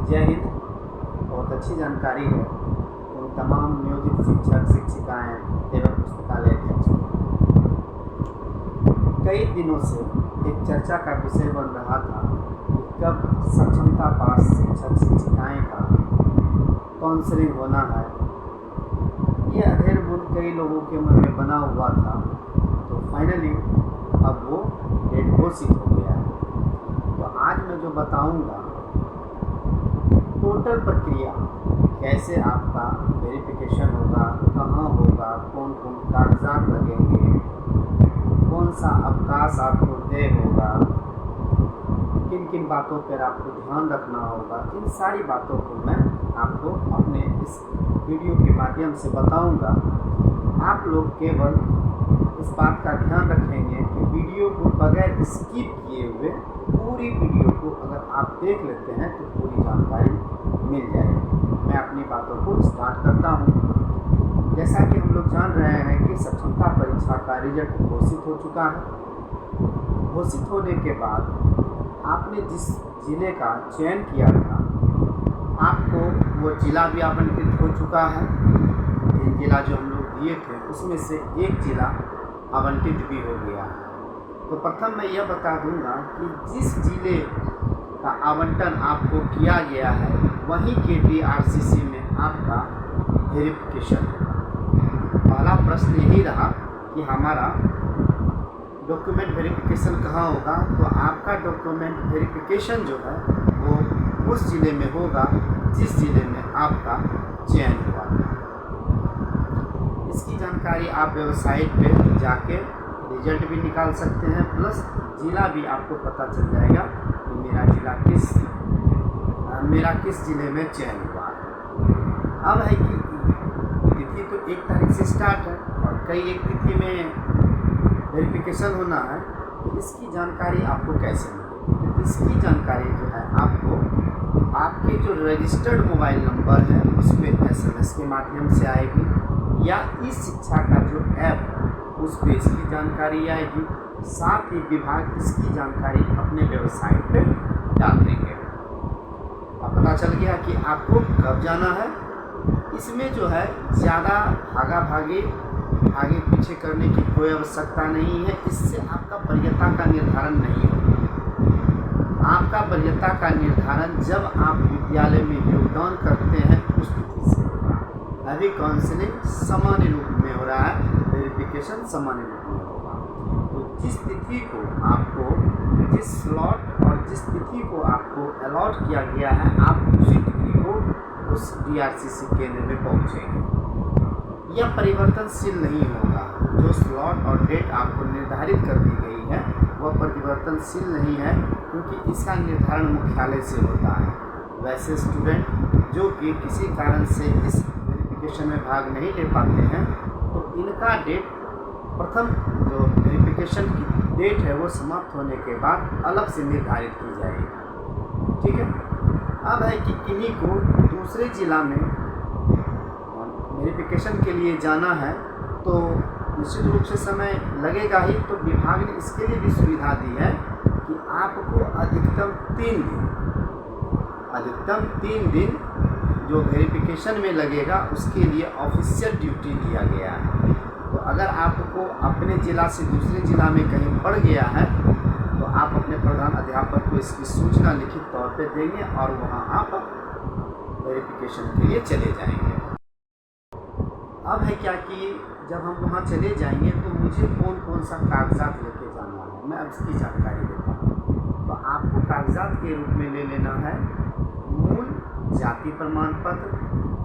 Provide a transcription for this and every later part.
जय हिंद। बहुत अच्छी जानकारी है उन तमाम नियोजित शिक्षक शिक्षिकाएँ एवं पुस्तकालय अध्यक्ष। कई दिनों से एक चर्चा का विषय बन रहा था कि कब सक्षमता पास शिक्षक शिक्षिकाएँ का काउंसलिंग होना है। ये अधेर बुन कई लोगों के मन में बना हुआ था, तो फाइनली अब वो डेट घोषित हो गया है। तो आज मैं जो बताऊंगा टोटल प्रक्रिया, कैसे आपका वेरिफिकेशन होगा, कहाँ होगा, कौन कौन कागजात लगेंगे, कौन सा अवकाश आपको दे होगा, किन किन बातों पर आपको ध्यान रखना होगा, इन सारी बातों को मैं आपको अपने इस वीडियो के माध्यम से बताऊंगा। आप लोग केवल इस बात का ध्यान रखेंगे कि वीडियो को बगैर स्किप किए हुए पूरी वीडियो को अगर आप देख लेते हैं तो पूरी जानकारी मिल जाएगी। मैं अपनी बातों को स्टार्ट करता हूँ। जैसा कि हम लोग जान रहे हैं कि सक्षमता परीक्षा का रिजल्ट घोषित हो चुका है। घोषित होने के बाद आपने जिस ज़िले का चयन किया था, आपको वो ज़िला भी आवंटित हो चुका है। ये ज़िला जो हम लोग दिए थे उसमें से एक ज़िला आवंटित भी हो गया है। तो प्रथम मैं यह बता दूंगा कि जिस ज़िले का आवंटन आपको किया गया है वहीं के DRCC में आपका वेरिफिकेशन होगा। पहला प्रश्न यही रहा कि हमारा डॉक्यूमेंट वेरिफिकेशन कहाँ होगा। तो आपका डॉक्यूमेंट वेरिफिकेशन जो है वो उस ज़िले में होगा जिस ज़िले में आपका चयन हुआ है। इसकी जानकारी आप वेबसाइट पे जाके रिजल्ट भी निकाल सकते हैं, प्लस ज़िला भी आपको पता चल जाएगा कि मेरा किस ज़िले में चयन हुआ है। अब है कि तिथि तो 1 तारीख से स्टार्ट है और कई एक तिथि में वेरिफिकेशन होना है। तो इसकी जानकारी आपको कैसे मिलेगी? तो इसकी जानकारी जो है आपको आपके जो रजिस्टर्ड मोबाइल नंबर है उस पर SMS के माध्यम से आएगी, या इस शिक्षा का जो ऐप है उस पर इसकी जानकारी आएगी। साथ ही विभाग इसकी जानकारी अपने वेबसाइट पे डाल देंगे। अब पता चल गया कि आपको कब जाना है। इसमें जो है ज़्यादा भागा भागी आगे पीछे करने की कोई आवश्यकता नहीं है। इससे आपका वरीयता का निर्धारण नहीं होगा। आपका वरीयता का निर्धारण जब आप विद्यालय में योगदान करते हैं उस तिथि से होगा। अभी काउंसलिंग सामान्य रूप में हो रहा है, वेरिफिकेशन सामान्य रूप में होगा। तो जिस तिथि को आपको, जिस स्लॉट और जिस तिथि को आपको अलॉट किया गया है, आप उसी तिथि को उस DRCC केंद्र में पहुँचेंगे। यह परिवर्तनशील नहीं होगा। जो स्लॉट और डेट आपको निर्धारित कर दी गई है वह परिवर्तनशील नहीं है, क्योंकि इसका निर्धारण मुख्यालय से होता है। वैसे स्टूडेंट जो कि किसी कारण से इस वेरिफिकेशन में भाग नहीं ले पाते हैं, तो इनका डेट, प्रथम जो वेरिफिकेशन की डेट है वो समाप्त होने के बाद अलग से निर्धारित की जाएगी। ठीक है। अब है कि किन्हीं को दूसरे ज़िला में वेरिफिकेशन के लिए जाना है तो निश्चित रूप से समय लगेगा ही। तो विभाग ने इसके लिए भी सुविधा दी है कि आपको अधिकतम 3 दिन जो वेरिफिकेशन में लगेगा उसके लिए ऑफिशियल ड्यूटी दिया गया है। तो अगर आपको अपने ज़िला से दूसरे ज़िला में कहीं पड़ गया है तो आप अपने प्रधान अध्यापक को इसकी सूचना लिखित तौर पे देंगे और वहाँ आप वेरिफिकेशन के लिए चले जाएंगे। अब है क्या कि जब हम वहाँ चले जाएंगे तो मुझे कौन कौन सा कागजात लेके जाना है, मैं अब इसकी जानकारी देता हूँ। तो आपको कागजात के रूप में ले लेना है मूल जाति प्रमाण पत्र,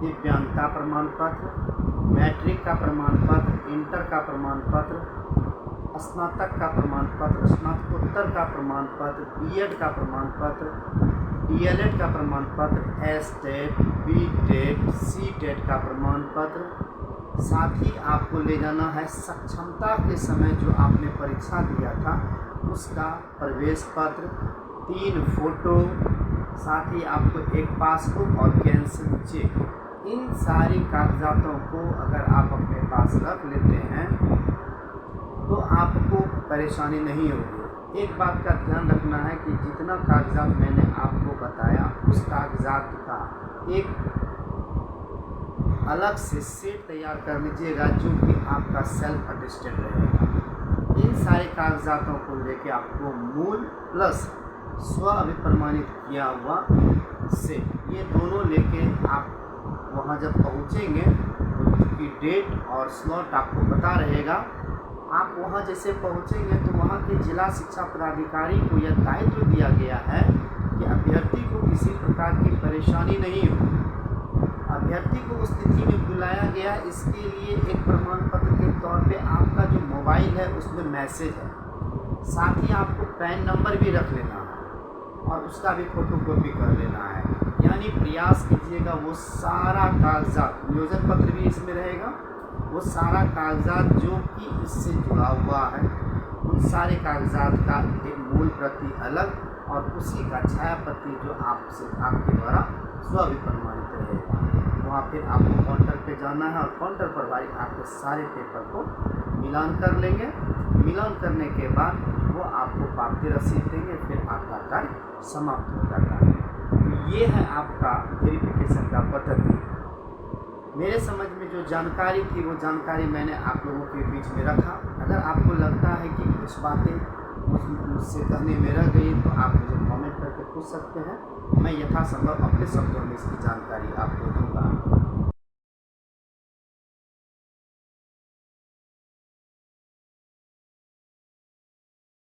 दिव्यांगता प्रमाण पत्र, मैट्रिक का प्रमाण पत्र, इंटर का प्रमाण पत्र, स्नातक का प्रमाण पत्र, स्नातकोत्तर का प्रमाण पत्र, B.Ed का प्रमाण पत्र, DLED का प्रमाण पत्र, S.Tet, B.Tet, C.Tet का प्रमाण पत्र। साथ ही आपको ले जाना है सक्षमता के समय जो आपने परीक्षा दिया था उसका प्रवेश पत्र, 3 फोटो, साथ ही आपको एक पासबुक और कैंसिल चेक। इन सारी कागजातों को अगर आप अपने पास रख लेते हैं तो आपको परेशानी नहीं होगी। एक बात का ध्यान रखना है कि जितना कागजात मैंने आपको बताया उस कागजात का एक अलग से सेट तैयार कर लीजिएगा जो कि आपका सेल्फ अटेस्टेड रहेगा। इन सारे कागजातों को लेके आपको मूल प्लस स्व अभिप्रमाणित किया हुआ सेट, ये दोनों लेके आप वहाँ जब पहुँचेंगे उसकी डेट और स्लॉट आपको पता रहेगा। आप वहाँ जैसे पहुँचेंगे तो वहाँ के जिला शिक्षा पदाधिकारी को यह दायित्व दिया गया है कि अभ्यर्थी को किसी प्रकार की परेशानी नहीं हो। अभ्यर्थी को उस तिथि में बुलाया गया, इसके लिए एक प्रमाण पत्र के तौर पे आपका जो मोबाइल है उसमें मैसेज है, साथ ही आपको पैन नंबर भी रख लेना है और उसका भी फोटोकॉपी कर लेना है। यानी प्रयास कीजिएगा वो सारा कागजात, नियोजन पत्र भी इसमें रहेगा, वो सारा कागजात जो कि इससे जुड़ा हुआ है उन सारे कागजात का एक मूल प्रति अलग और उसी का छाया प्रति जो आपके द्वारा स्व-अभिप्रमाणित रहेगा। वहाँ फिर आपको काउंटर पे जाना है और काउंटर पर भाई आपके सारे पेपर को मिलान कर लेंगे। मिलान करने के बाद वो आपको पावती रसीद देंगे, फिर आपका कार्य समाप्त हो जाता है। तो ये है आपका वेरिफिकेशन का पद्धति। मेरे समझ में जो जानकारी थी वो जानकारी मैंने आप लोगों के बीच में रखा। अगर आपको लगता है कि कुछ बातें मुझसे कहने में रह गई तो आप मुझे कमेंट करके पूछ सकते हैं। मैं यथासंभव अपने शब्दों में इसकी जानकारी आपको दूँगा।